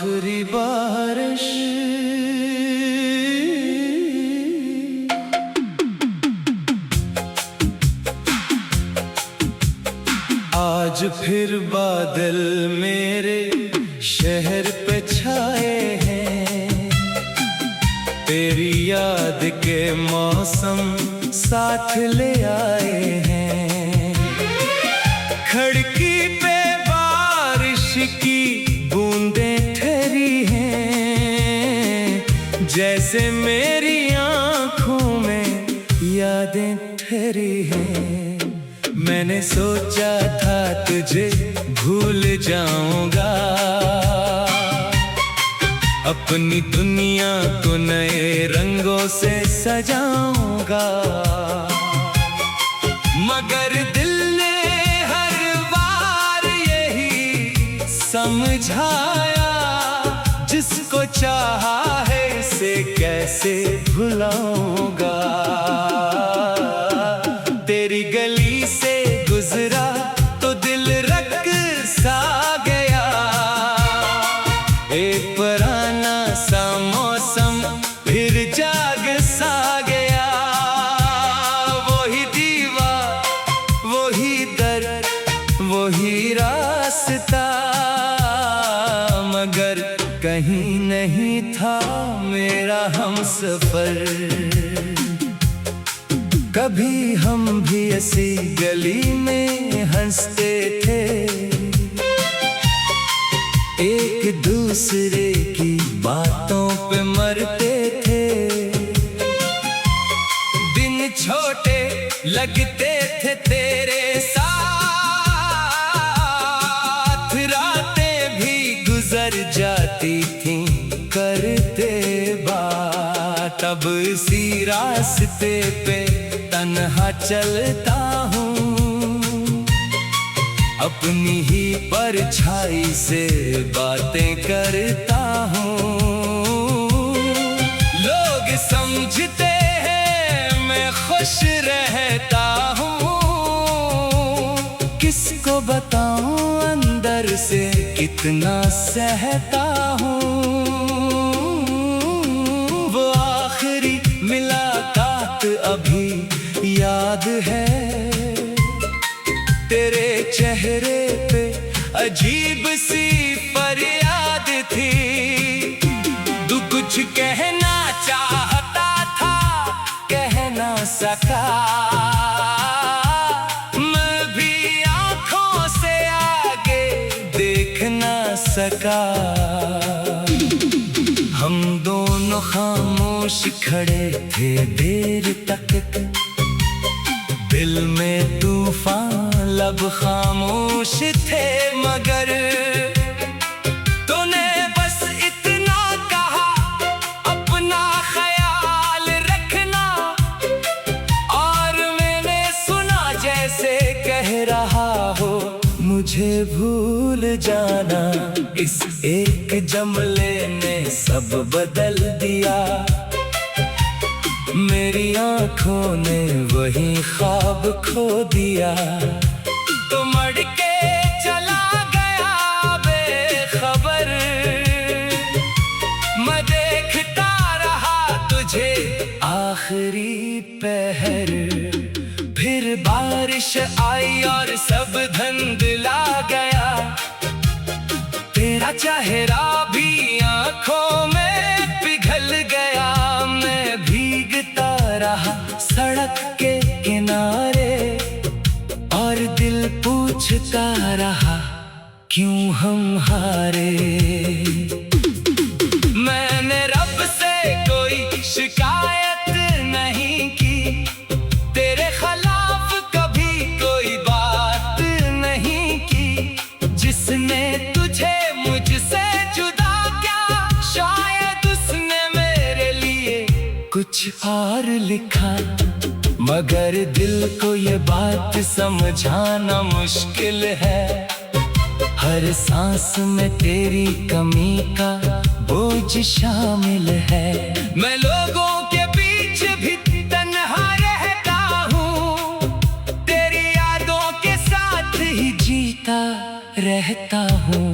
आखिरी बारिश आज फिर बादल मेरे शहर पे छाए हैं। तेरी याद के मौसम साथ ले आए हैं। खिड़की पे बारिश की बूंदें ठहरी हैं, जैसे मेरी आंखों में यादें ठहरी हैं। मैंने सोचा था तुझे भूल जाऊंगा, अपनी दुनिया को नए रंगों से सजाऊंगा, मगर दिल ने हर बार यही समझाया, जिसको चाहा है से कैसे भुलाऊंगा। तेरी गली से गुजरा तो दिल रक़्सा गया, एक पुराना सा मौसम फिर जाग सा गया। वही दीवार, वही दर्द, वही रास्ता, मगर कहीं नहीं था मेरा हमसफर। कभी हम भी ऐसी गली में हंसते थे, एक दूसरे की बातों पे मरते थे। दिन छोटे लगते थे तेरे साथ, रातें भी गुजर जाती थीं करते बात। अब इसी रास्ते पे तन्हा चलता हूँ, अपनी ही परछाई से बातें करता हूँ। लोग समझते हैं मैं खुश रहता हूँ, किसको बताऊं अंदर से कितना सहता हूँ। वो आखिरी मुलाकात अभी याद है, तेरे चेहरे पे अजीब सी फरियाद थी। तू कुछ कहना चाहता था, कह ना सका, मैं भी आंखों से आगे देख ना सका। हम दोनों खामोश खड़े थे देर तक, दिल में तूफान लब खामोश थे, मगर तूने बस इतना कहा अपना ख्याल रखना, और मैंने सुना जैसे कह रहा हो मुझे भूल जाना। इस एक जुमले ने सब बदल दिया, मेरी आंखों ने वही ख्वाब खो दिया। तो मर के चला गया बेखबर, मैं देखता रहा तुझे आखिरी पहर। फिर बारिश आई और सब धुंधला गया, तेरा चेहरा भी आंखों में पिघल गया। मैं भीगता रहा सड़क के किनारे, और दिल पूछता रहा क्यों हम हारे। मैंने रब से कोई शिकायत नहीं की, तेरे खिलाफ कभी कोई बात नहीं की। जिसने तुझे मुझसे जुदा किया, शायद उसने मेरे लिए कुछ और लिखा, मगर दिल को ये बात समझाना मुश्किल है। हर सांस में तेरी कमी का बोझ शामिल है। मैं लोगों के बीच भी तन्हा रहता हूँ, तेरी यादों के साथ ही जीता रहता हूँ।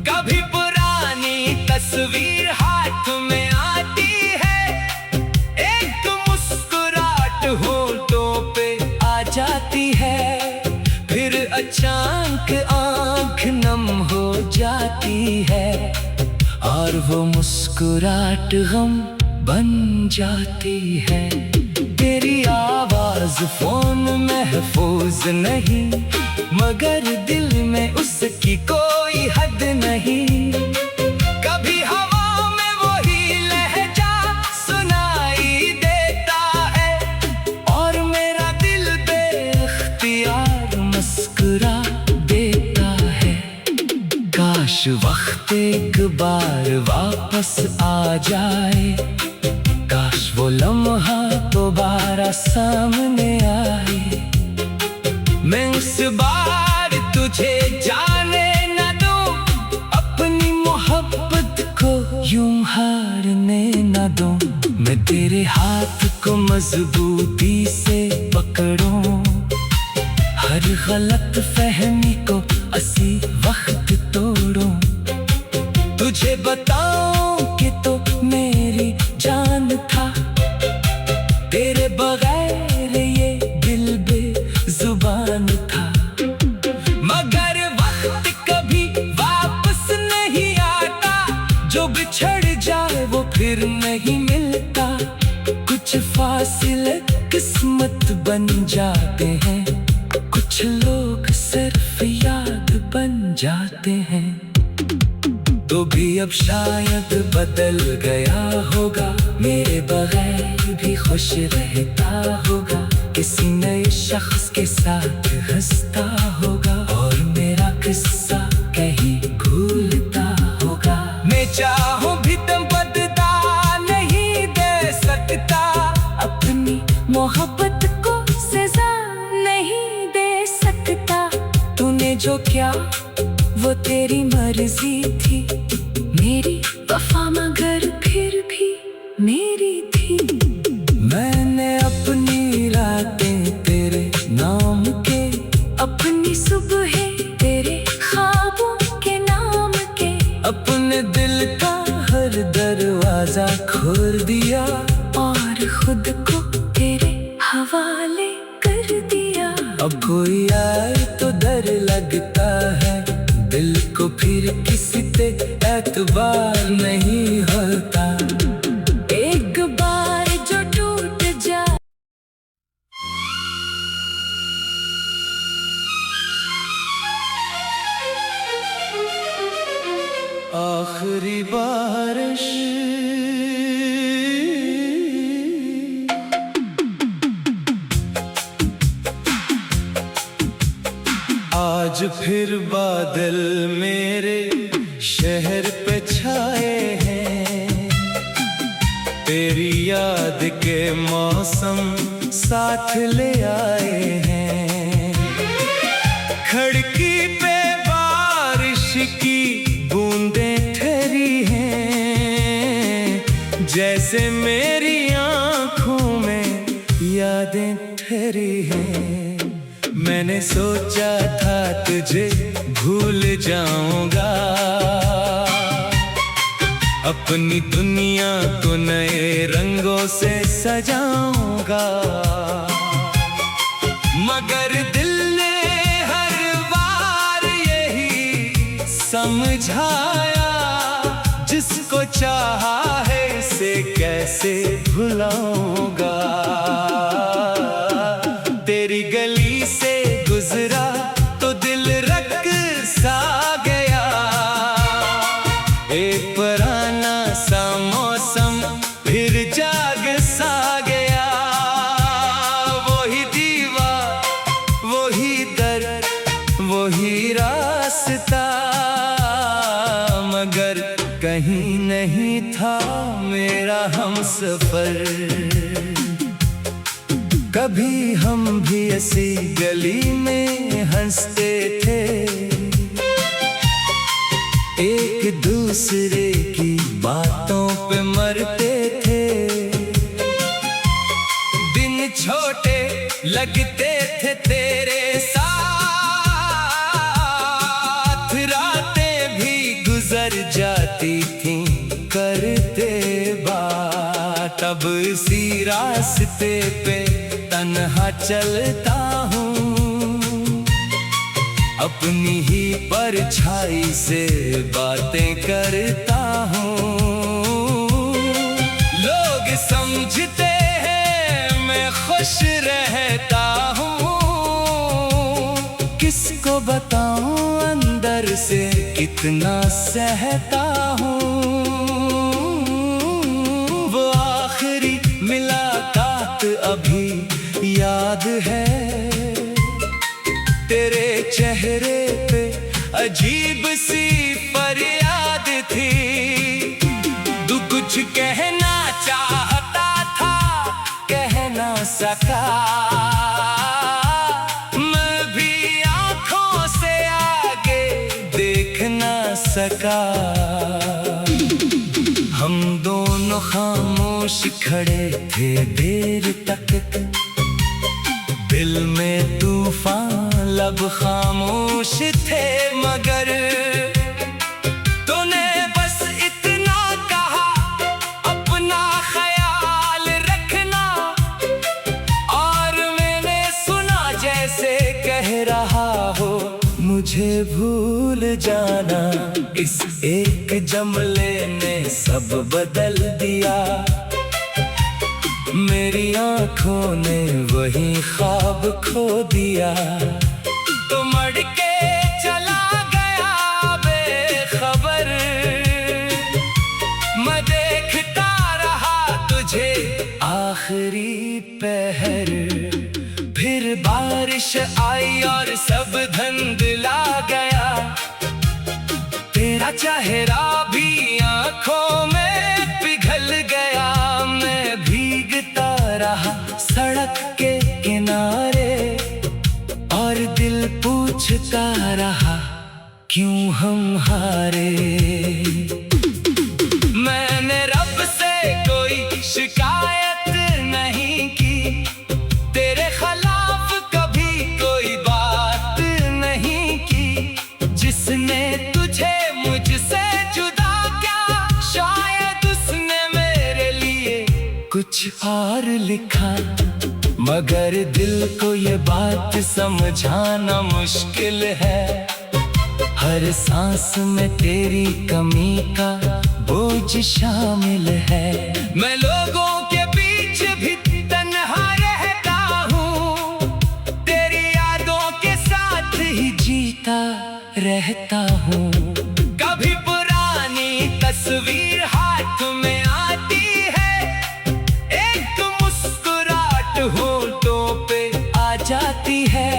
कभी पुरानी अचानक आंख नम हो जाती है और वो मुस्कुराहट गम बन जाती है। तेरी आवाज फोन महफूज नहीं, मगर दिल में उसकी कोई हद नहीं। कभी हवा में वही लहजा सुनाई देता है और मेरा दिल बेख्तियार मुस्कुरा देता है। काश वक्त एक बार वापस आ जाए, काश वो लम्हा दोबारा सामने आए। मैं उस बार तुझे जाने न दूं, अपनी मोहब्बत को यूं हारने न दूं। मैं तेरे हाथ को मजबूती से पकड़ूं, हर गलत फहमी को इसी वक्त तोड़ूं। तुझे बताऊं कि तो मेरी जान था, तेरे बगैर ये दिल बेजुबान था। मगर वक्त कभी वापस नहीं आता, जो बिछड़ जाए वो फिर नहीं मिलता। कुछ फासिले किस्मत बन जाते हैं, कुछ लोग सिर्फ याद बन जाते हैं। तो भी अब शायद बदल गया होगा, मेरे बगैर भी खुश रहता होगा। किसी नए शख्स के साथ हंसता होगा और मेरा किस्सा कहीं भूलता होगा। मैं चाहूं भी तुम बदला नहीं दे सकता, अपनी मोहब्बत को सजा नहीं दे सकता। तूने जो क्या वो तेरी मर्जी थी, मेरी वफा मगर फिर भी मेरी थी। मैंने अपनी रातें तेरे नाम के, अपनी सुबहें तेरे ख्वाबों के नाम के, अपने दिल का हर दरवाजा खोल दिया और खुद को तेरे हवाले कर दिया। अब कोई आए तो डर लगता है, दिल को फिर किसी पे एतबार नहीं होता। एक बार जो टूट जाए, आखिरी बारिश आज फिर बादल मेरे शहर पे छाए हैं। तेरी याद के मौसम साथ ले आए हैं। खिड़की पे बारिश की बूंदें ठहरी हैं, जैसे मेरी आंखों में यादें ठहरी हैं। मैंने सोचा था तुझे भूल जाऊंगा, अपनी दुनिया को नए रंगों से सजाऊंगा। मगर दिल ने हर बार यही समझाया, जिसको चाहा है से कैसे भुलाऊंगा। तेरी गली से गुजरा तो दिल रक सा गया, एक पुराना सा मौसम फिर जाग सा गया। वही दीवार, वही दर, वही रास्ता, मगर कहीं नहीं था मेरा हमसफर। कभी हम भी ऐसी गली में हंसते थे, एक दूसरे की बातों पे मरते थे। दिन छोटे लगते थे तेरे साथ, रातें भी गुजर जाती थीं करते बात। अब इसी रास्ते पे तन्हा चलता हूँ, अपनी ही परछाई से बातें करता हूँ। लोग समझते हैं मैं खुश रहता हूँ, किसको बताऊं अंदर से कितना सहता हूँ। वो आखिरी मुलाकात अभी याद है, तेरे चेहरे पे अजीब सी फरियाद थी। तू कुछ कहना चाहता था, कह ना सका। मैं भी आंखों से आगे देख ना सका। हम दोनों खामोश खड़े थे देर तक, दिल में तूफान लब खामोश थे, मगर तूने बस इतना कहा अपना ख्याल रखना। और मैंने सुना जैसे कह रहा हो मुझे भूल जाना। इस एक जुमले ने सब बदल दिया, मेरी आंखों ने वही ख्वाब खो दिया। तो मड़ के चला गया बेखबर, मैं देखता रहा तुझे आखिरी पहर। फिर बारिश आई और सब धुंधला गया, तेरा चेहरा भी आंखों में पिघल गया। मैं भीगता रहा सड़क के किनारे, और दिल पूछता रहा क्यों हम हारे। मैंने रब से कोई शिकायत नहीं की, तेरे खिलाफ कभी कोई बात नहीं की। जिसने तुझे मुझसे जुदा किया, शायद उसने मेरे लिए कुछ और लिखा। मगर दिल को ये बात समझाना मुश्किल है, हर सांस में तेरी कमी का बोझ शामिल है। मैं लोगों के बीच भी तन्हा रहता हूँ, तेरी यादों के साथ ही जीता रहता हूँ। कभी पुरानी तस्वीर हाथ में आती है, एक मुस्कुराहट होठों पे आ जाती है।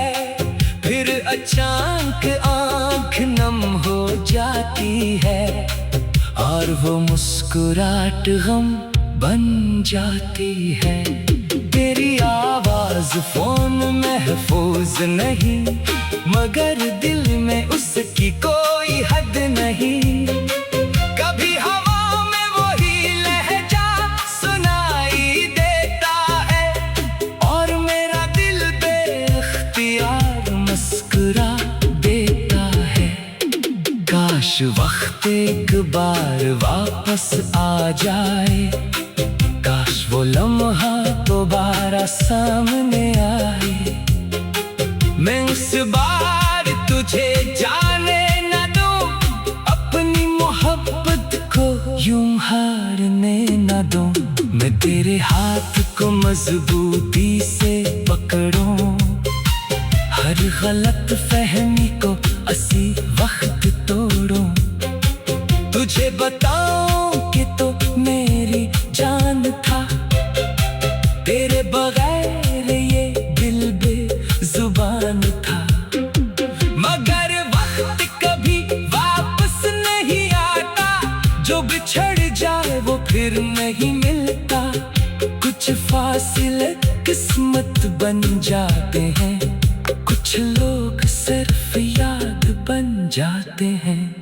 फिर अचानक आंख नम हो जाती है, और वो मुस्कुराहट गम बन जाती है। तेरी आवाज फोन महफूज नहीं, मगर दिल में उसकी कोई हद नहीं। कभी हवा में वही लहजा सुनाई देता है, और मेरा दिल बेइख्तियार मुस्कुरा देता है। काश वक्त एक बार वापस आ जाए, काश वो लम्हा दोबारा सामने आए। मैं इस बार तुझे जाने न दूं, अपनी मोहब्बत को यूं हारने न दूं। मैं तेरे हाथ को मजबूती से पकड़ूं, हर गलत फहमी को इसी वक्त तोड़ूं। तुझे बताऊं कि तो मेरी जान था, तेरे बगैर ये दिल बेजुबान था। मगर वक्त कभी वापस नहीं आता, जो बिछड़ जाए वो फिर नहीं मिलता। कुछ फासिले किस्मत बन जाते हैं, कुछ लोग सिर्फ याद बन जाते हैं।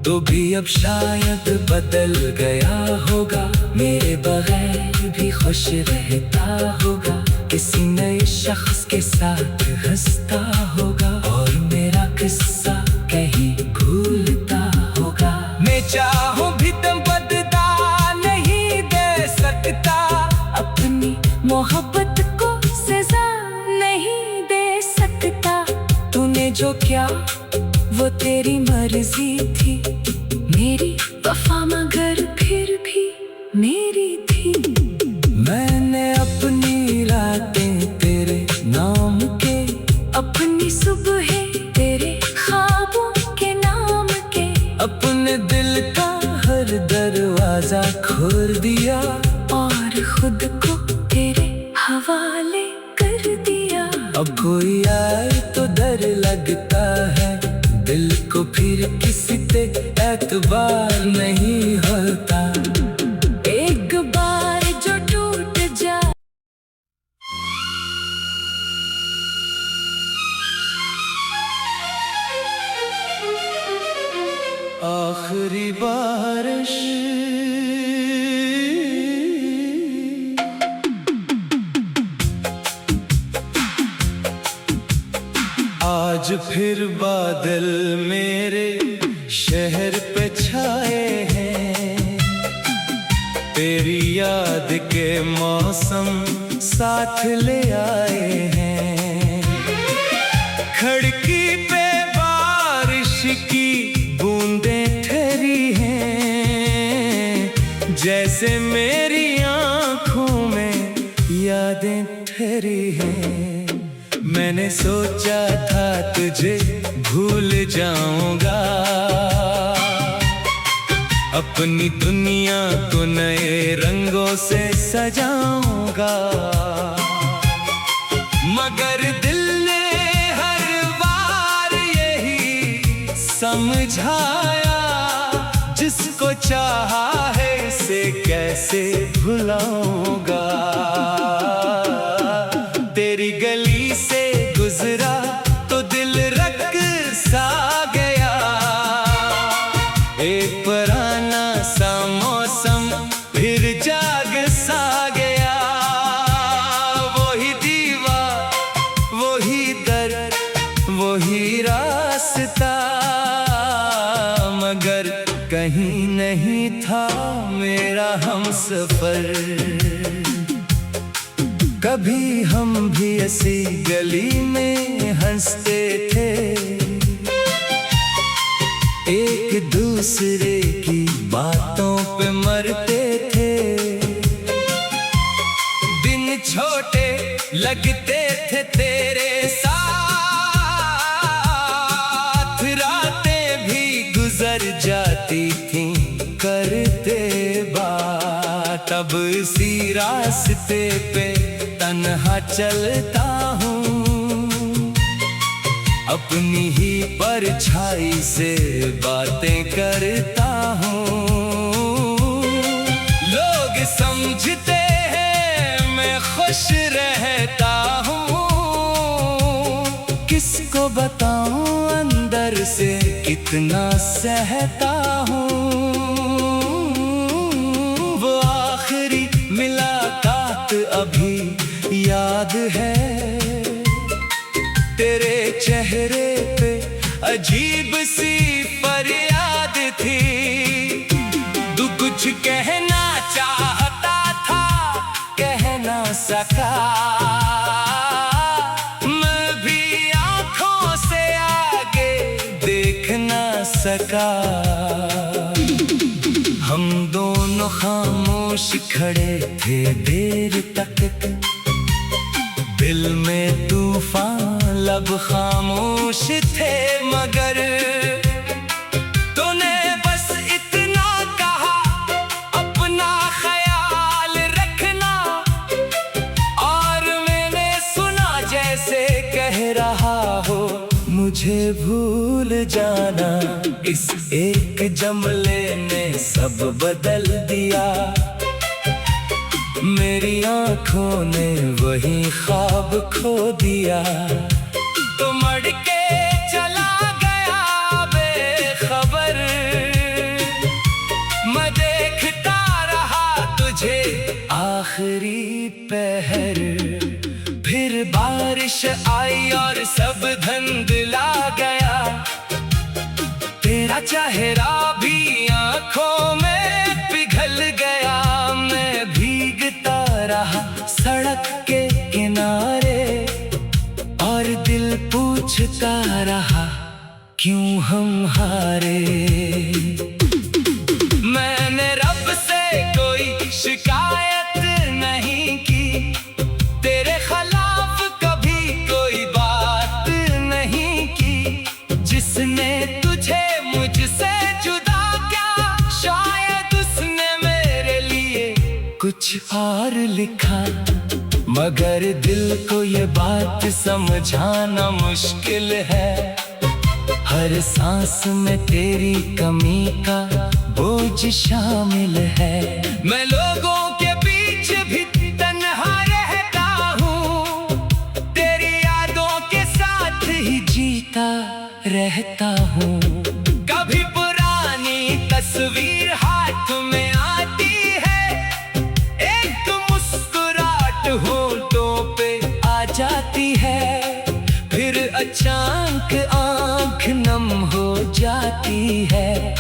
तो भी अब शायद बदल गया होगा, मेरे बगैर भी खुश रहता होगा। किसी नए शख्स के साथ हंसता होगा, और मेरा किस्सा कहीं भूलता होगा। मैं चाहूं भी तुम बदला नहीं दे सकता, अपनी मोहब्बत को सजा नहीं दे सकता। तूने जो क्या वो तेरी मर्जी थी, मेरी वफा मगर फिर भी मेरी थी। मैंने अपनी रातें तेरे नाम के, अपनी सुबहें तेरे ख्वाबों के नाम के, अपने दिल का हर दरवाजा खोल दिया और खुद को तेरे हवाले कर दिया। अब कोई आए तो डर लगता है, दिल को फिर किसी पे एतबार नहीं होता। एक बार जो टूट जाए, आखिरी बारिश आज फिर बादल मेरे शहर पे छाए हैं, तेरी याद के मौसम साथ ले आए हैं। खिड़की पे बारिश की बूंदें ठहरी हैं, जैसे मेरी आंखों में यादें ठहरी हैं। मैंने सोचा था तुझे भूल जाऊंगा, अपनी दुनिया को नए रंगों से सजाऊंगा, मगर दिल ने हर बार यही समझाया, जिसको चाहा है से कैसे भुलाऊंगा। तेरी गली से गुजरा तो दिल रक़्सा गया, एक पुराना सा मौसम फिर जाग सा गया। वही दीवार, वही दर्द, वही रास्ता, मगर कहीं नहीं था मेरा हमसफर। कभी हम भी ऐसी गली में हंसते थे, एक दूसरे की बातों पे मरते थे। दिन छोटे लगते थे तेरे साथ, रातें भी गुजर जाती थी करते बात। अब इसी रास्ते पे तन्हा चलता हूँ, अपनी ही परछाई से बातें करता हूँ। लोग समझते हैं मैं खुश रहता हूँ, किसको बताऊं अंदर से कितना सहता हूँ। वो आखिरी मुलाकात अभी याद है, तेरे चेहरे पे अजीब सी फरियाद थी। तू कुछ कहना चाहता था, कह ना सका, मैं भी आंखों से आगे देख ना सका। हम दोनों खामोश खड़े थे देर तक, दिल में तूफान लब खामोश थे, मगर तूने बस इतना कहा अपना ख्याल रखना, और मैंने सुना जैसे कह रहा हो मुझे भूल जाना। इस एक जुमले ने सब बदल दिया, मेरी आंखों ने वही ख्वाब खो दिया। तो मर के चला गया बेखबर, मैं देखता रहा तुझे आखिरी पहर। फिर बारिश आई और सब धुंधला गया, तेरा चेहरा भी आंखों में पिघल गया। मैं भीगता रहा सड़क के किनारे और दिल पूरा पूछता रहा क्यों हम हारे। मैंने रब से कोई शिकायत नहीं की, तेरे खिलाफ कभी कोई बात नहीं की। जिसने तुझे मुझसे जुदा किया, शायद उसने मेरे लिए कुछ और लिखा। मगर दिल को ये बात समझाना मुश्किल है, हर सांस में तेरी कमी का बोझ शामिल है। मैं लोगों के बीच भी तन्हा रहता हूँ, तेरी यादों के साथ ही जीता रहता हूँ। कभी पुरानी तस्वीर हाथ में आती है, एक मुस्कुराहट होठों पे आ जाती है, फिर अचानक आँख नम हो जाती है,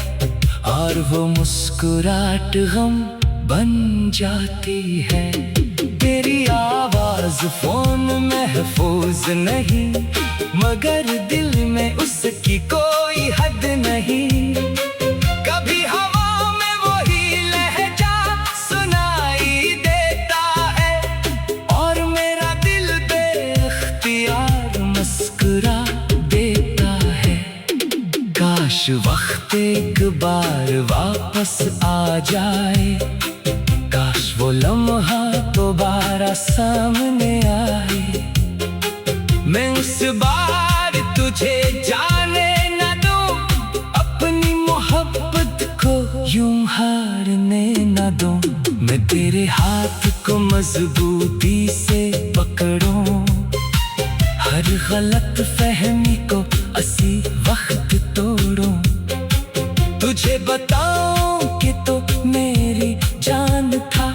और वो मुस्कुराहट गम बन जाती है। तेरी आवाज फोन महफूज नहीं, मगर दिल में उसकी कोई हद नहीं। कभी हवा में वही लहजा सुनाई देता है, और मेरा दिल बेख्तियार मुस्कुरा देता है। काश वक्त एक बार वापस आ जाए, काश वो लम्हा दोबारा सामने आए। मैं उस बार तुझे जाने न दूं, अपनी मोहब्बत को यूं हारने न दूं। मैं तेरे हाथ को मजबूती से पकड़ूं, हर गलत फहमी को असी वक्त तोड़ूं। तुझे बताऊं कि तो मेरी जान था,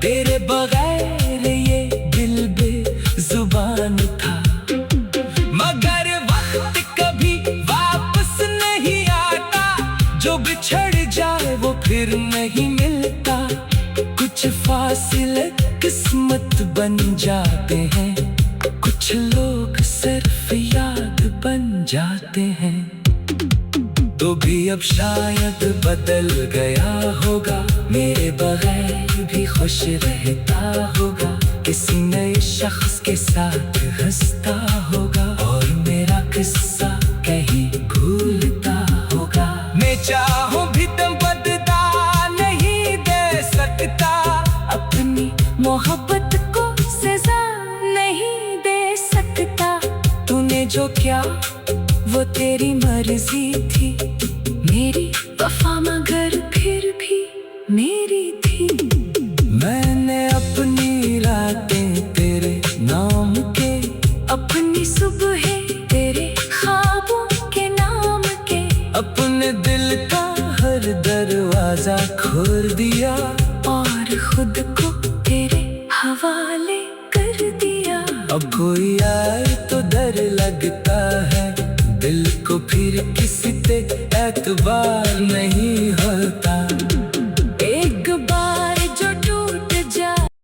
तेरे बगैर ये दिल बेजुबान था। मगर वक्त कभी वापस नहीं आता, जो बिछड़ जाए वो फिर नहीं मिलता। कुछ फासिले किस्मत बन जाते हैं, कुछ लोग सिर्फ याद बन जाते हैं। तो भी अब शायद बदल गया होगा, मेरे बगैर भी खुश रहता होगा। किसी नए शख्स के साथ हंसता होगा, और मेरा किस्सा कहीं भूलता होगा। मैं चाहूं भी तुम बदला नहीं दे सकता, अपनी मोहब्बत को सजा नहीं दे सकता। तूने जो क्या वो तेरी मर्जी थी, मेरी वफा मगर फिर भी मेरी थी। मैंने अपनी रातें तेरे नाम के, अपनी सुबहें तेरे ख्वाबों के नाम के, अपने दिल का हर दरवाजा खोल दिया, और खुद को तेरे हवाले कर दिया। अब कोई आए तो डर लगता है, दिल को फिर किसी पे एतबार नहीं होता।